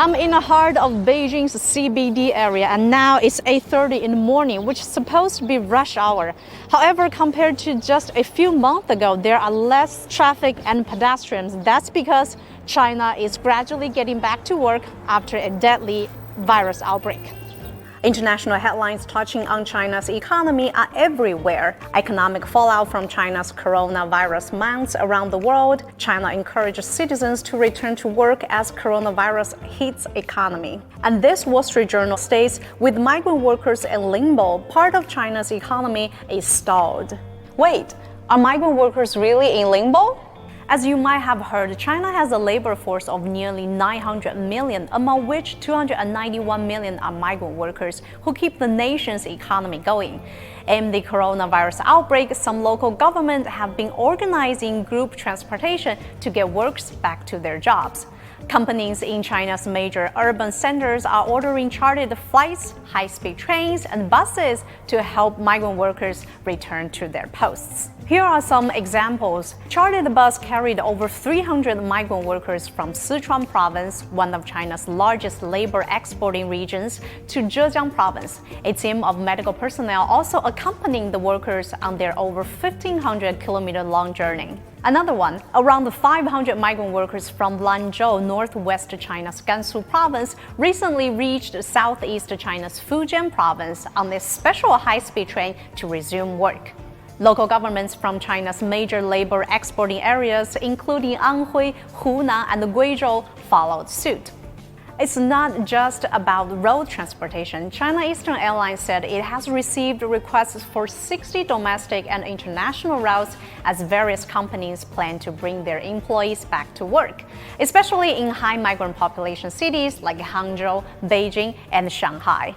I'm in the heart of Beijing's CBD area, and now it's 8:30 in the morning, which is supposed to be rush hour. However, compared to just a few months ago, there are less traffic and pedestrians. That's because China is gradually getting back to work after a deadly virus outbreak. International headlines touching on China's economy are everywhere. Economic fallout from China's coronavirus mounts around the world. China encourages citizens to return to work as coronavirus hits economy. And this Wall Street Journal states, with migrant workers in limbo, part of China's economy is stalled. Wait, are migrant workers really in limbo? As you might have heard, China has a labor force of nearly 900 million, among which 291 million are migrant workers who keep the nation's economy going. In the coronavirus outbreak, some local governments have been organizing group transportation to get workers back to their jobs. Companies in China's major urban centers are ordering chartered flights, high-speed trains, and buses to help migrant workers return to their posts. Here are some examples. Chartered bus carried over 300 migrant workers from Sichuan province, one of China's largest labor exporting regions, to Zhejiang province. A team of medical personnel also accompanying the workers on their over 1,500-kilometer-long journey. Another one, around 500 migrant workers from Lanzhou, northwest China's Gansu province, recently reached southeast China's Fujian province on a special high-speed train to resume work. Local governments from China's major labor exporting areas, including Anhui, Hunan, and Guizhou, followed suit. It's not just about road transportation. China Eastern Airlines said it has received requests for 60 domestic and international routes as various companies plan to bring their employees back to work, especially in high migrant population cities like Hangzhou, Beijing, and Shanghai.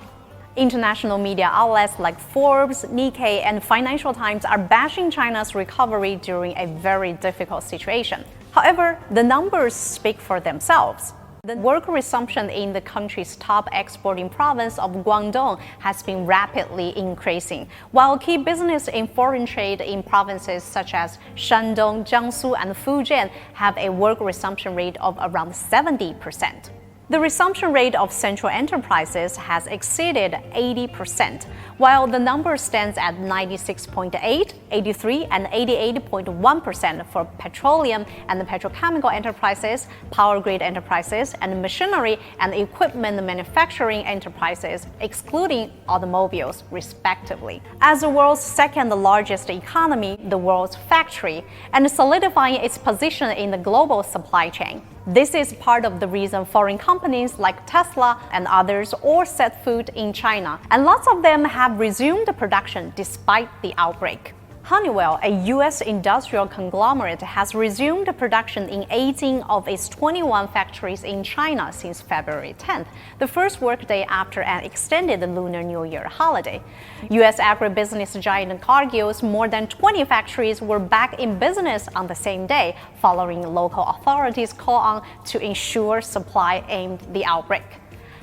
International media outlets like Forbes, Nikkei, and Financial Times are bashing China's recovery during a very difficult situation. However, the numbers speak for themselves. The work resumption in the country's top exporting province of Guangdong has been rapidly increasing, while key business in foreign trade in provinces such as Shandong, Jiangsu, and Fujian have a work resumption rate of around 70%. The resumption rate of central enterprises has exceeded 80%, while the number stands at 96.8%, 83%, and 88.1% for petroleum and petrochemical enterprises, power grid enterprises, and machinery and equipment manufacturing enterprises, excluding automobiles, respectively. As the world's second largest economy, the world's factory, and solidifying its position in the global supply chain. This is part of the reason foreign companies like Tesla and others all set foot in China, and lots of them have resumed production despite the outbreak. Honeywell, a U.S. industrial conglomerate, has resumed production in 18 of its 21 factories in China since February 10th, the first workday after an extended Lunar New Year holiday. U.S. agribusiness giant Cargill's more than 20 factories were back in business on the same day, following local authorities' call on to ensure supply amid the outbreak.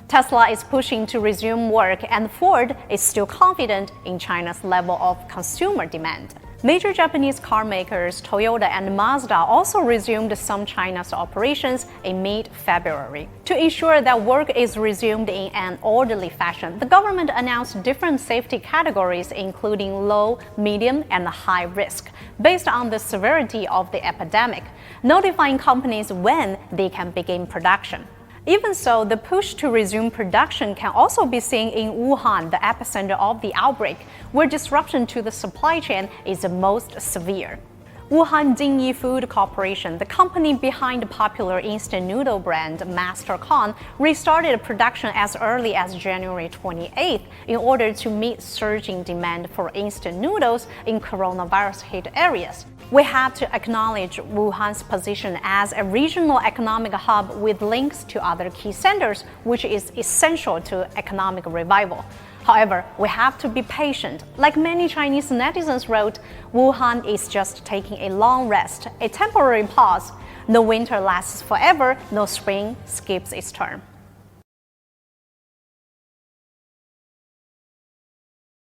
Tesla is pushing to resume work, and Ford is still confident in China's level of consumer demand. Major Japanese car makers Toyota and Mazda also resumed some China's operations in mid-February. To ensure that work is resumed in an orderly fashion, the government announced different safety categories, including low, medium, and high risk, based on the severity of the epidemic, notifying companies when they can begin production. Even so, the push to resume production can also be seen in Wuhan, the epicenter of the outbreak, where disruption to the supply chain is the most severe. Wuhan Jingyi Food Corporation, the company behind the popular instant noodle brand Master Con, restarted production as early as January 28th in order to meet surging demand for instant noodles in coronavirus-hit areas. We have to acknowledge Wuhan's position as a regional economic hub with links to other key centers, which is essential to economic revival. However, we have to be patient. Like many Chinese netizens wrote, Wuhan is just taking a long rest, a temporary pause. No winter lasts forever, no spring skips its turn.